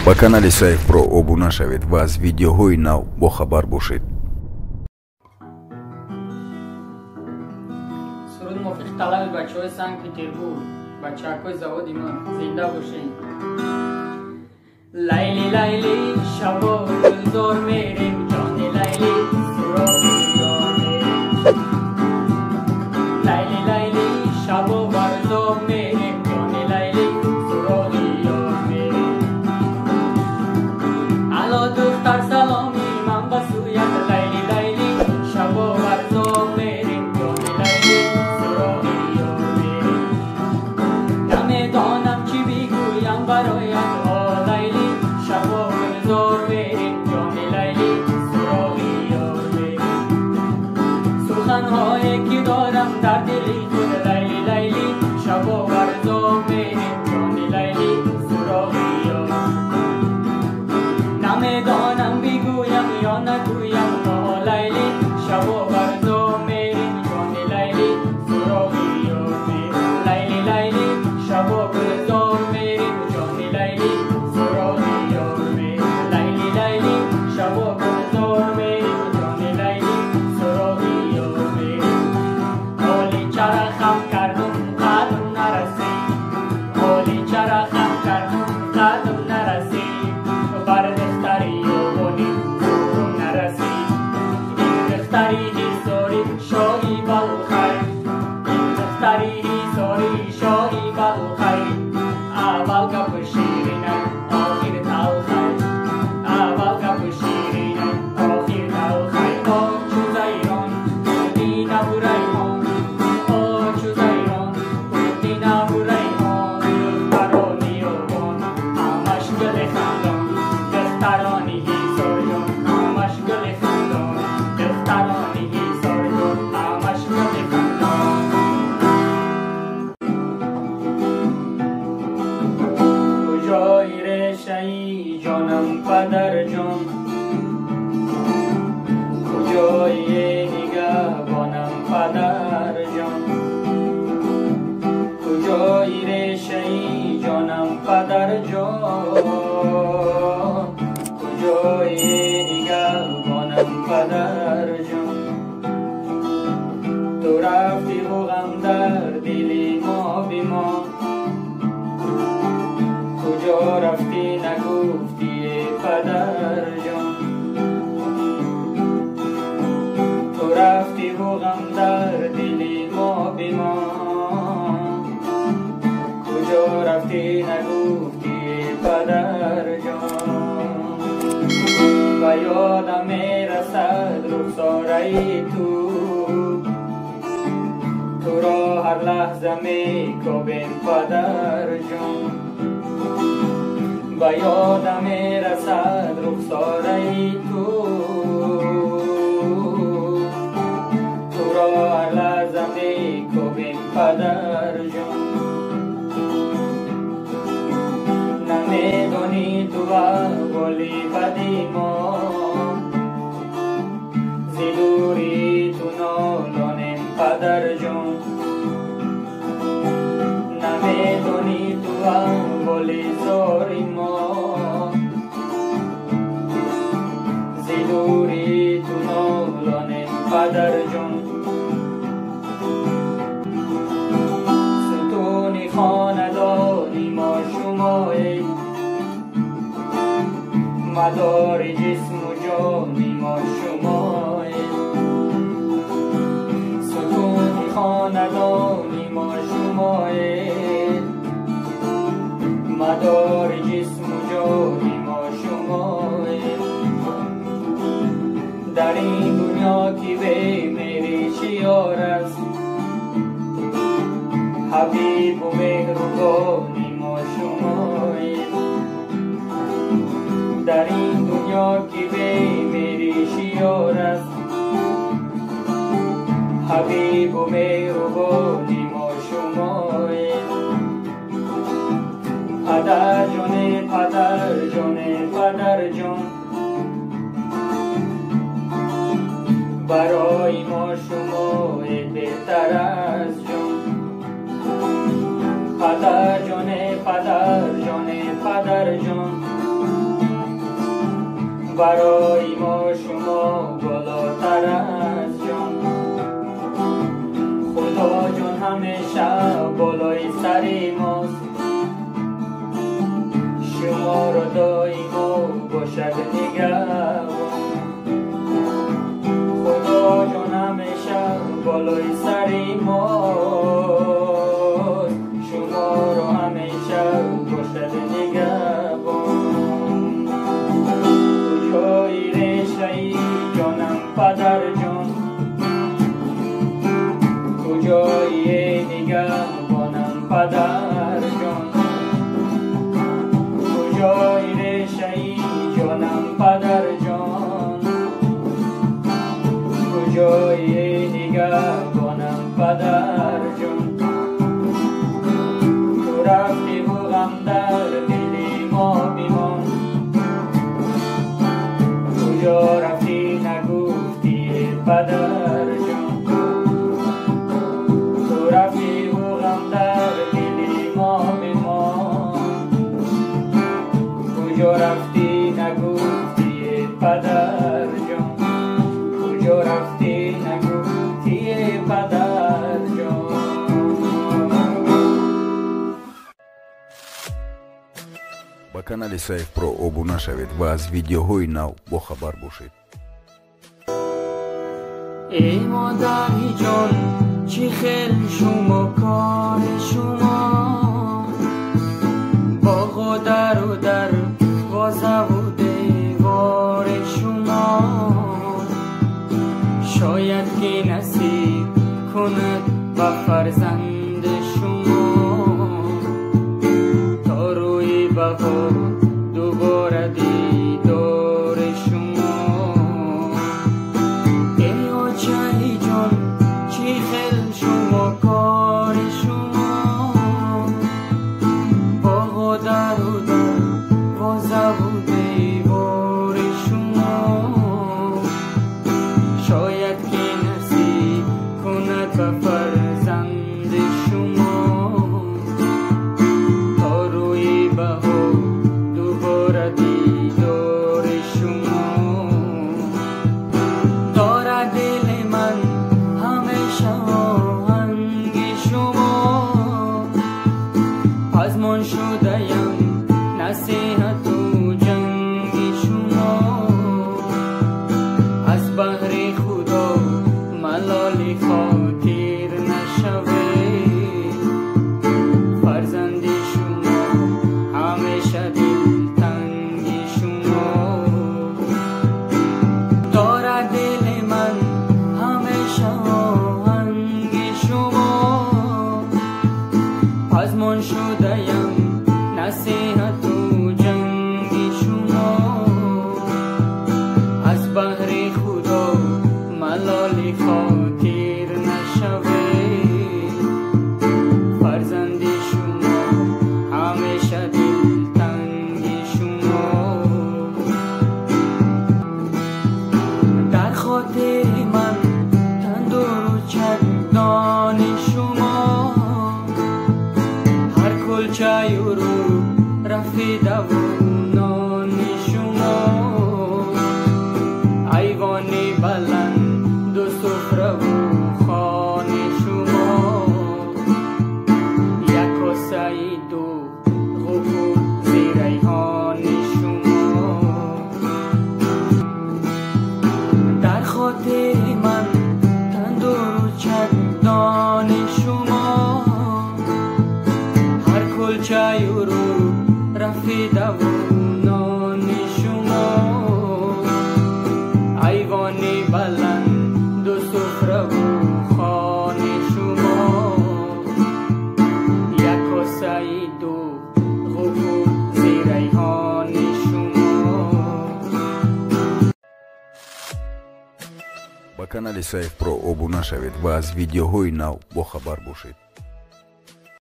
ба канали Saif Pro обуна шавед ва аз видеоҳои нав бохабар бошед. суруд мувофиқи талаби бачаҳои Санкт-Петербург, бачаҳои заводи ман зинда бошед. Лайли лайли шабо гулзор мерем, ҷони лайли суроғи ёр мерем. Лайли лайли шабо барзор мерем, ҷони лайли суроғи ёр мерем. Алло духтар саломи ман ба сӯят, лайли лайли шабо барзор мерем, ҷони лайли суроғи ёр мерем. Намедонам чӣ бигӯям бароят, шабо гулзор мерем, ҷони лайли суроғи ёр мерем. суханҳое ки дорам дар дили худ, лайли лайли шабо барзор мерем, ҷони лайли суроғи ёр. намедонам бигӯям ё нагӯям, лайли шабо барзор мерем, ҷони лайли суроғи ёр мерем. лайли лайли шабо гулзор мерем, ҷони лайли суроғи ёр мерем. лайли лайли шабо гулзор мерем, ҷони лайли суроғи ёр мерем. ҳоли чарахам кардум қадм нарасид, ҳоли чарахам кардум қадм нарасид, бар духтари ёбонӣ зӯрум нарасид. ин духтари ҳисори шоҳи балхай, ин духтари ҳисори шоҳи балхай. аввал гапу ширинай охир талхай, аввал гапу ширинай охир талхай. о чӯ зайрон бudi набу райҳон, о чӯ зайрон budi набу райҳон. духтарони ёбон ҳамаш гули хандон, духтарони ҳисорҷон ҳамаш гули хандон, духтарони ҳисорҷон ҳамаш гули хандон. куҷои решаи ҷонам падарҷон, куҷои нигоҳбонам падарҷон. куҷои решаи ҷонам падарҷон, куҷои нигоҳбонам падарҷон. ту рафти ӯ ғам дар дили мо бимон, куҷо рафтӣ нагуфтӣ падарҷон. ту рафтӣ ӯ ғам дар дили мо бимон, куҷо рафтӣ нагуфтӣ падарҷон. ба ёдам мерасад рухсораи ту, туро ҳар лаҳза мекобем падарҷон. ба ёдам мерасад рухсораи ту, туро ҳар лаҳза мекобем падарҷон. намедонӣ ту аҳволи бади мо, зи дури ту нолонем падарҷон. намедонӣ ту аҳволи зори мо, зи дури ту нолонем падарҷон. сутуни хонадони мо шумоед, мадори ҷисму ҷони мо шумоед. сутуни хонадони мо шумоед, мадори ҷисму ҷони мо шумоед. дар ин дунё ки бемери чиёр аст, ҳабибу меҳрубони мо шумоед. дар ин дунё ки бемери чиёр аст, ҳабибу меҳрубони мо шумоед. падарҷоне падарҷоне падарҷон, барои мо шумоед беҳтар аз ҷон. падарҷоне падарҷоне падарҷон, برای ما شما بالاتر از جان. خدا جان همیشه بالای سر ماست، شما را دائما باشد نگهبان. خدا جان همیشه بالای سر ماست، شما را همیشه باشد نگهبان. کجای رشته جانم پدر جان، کجای نگهبانم پدر جان. کجای رشته جانم پدر جان، کجای نگهبانم پدر جان. تو رفتی و غم در دل ما بمان، کجا رفتی نگفتی پدر جان. تو رفتی و غم در دل ما بمان، کجا رفتی نگفتی پدر جان. کجا رفتی نگفتی پدر جان. ба канали Saif Pro обуна шавед ва аз видеоҳои нав бохабар бошед. ای مادری جان چی خیل شما کار شما، باغ و در وازه و دیوار شما. شاید که نصیب کند با فرزند شما، تا روی بهار دوباره دیدار شما. ای آچه جان چی خیل شما کار شما، باغ و در وازه و دیوار شما. شاید که نصیب کند به فرزند شما، تا روی بهار دوباره دیدار شما. دارد دل من همیشه آهنگ شما، پزمان شده‌ام نصیحت و جنگ شما. از بهر خدا ملال خاطر نشوید، فرزند شما همیشه دلتنگ شما. دارد دل من همیشه آهنگ شما، پزمان شده‌ام نصیحت و جنگ شما. از بهر خدا ملال خاطر نشوید، فرزند شما همیشه دلتنگ شما. در خاطر من تندور و چندان شما، هر کلچه رو رفیده و نان شما. ایوان بلند و سفره و خانه شما، یک کاسه دوغ و ریحان شما. در خاطر من تندور و چندان شما، هر کلچه رو رفیده و نان شما. ایوان بلند و سفره و خانه شما، یک کاسه دوغ و ریحان شما. ба канали Saif Pro обуна шавед ва аз видеоҳои нав бохабар бошед.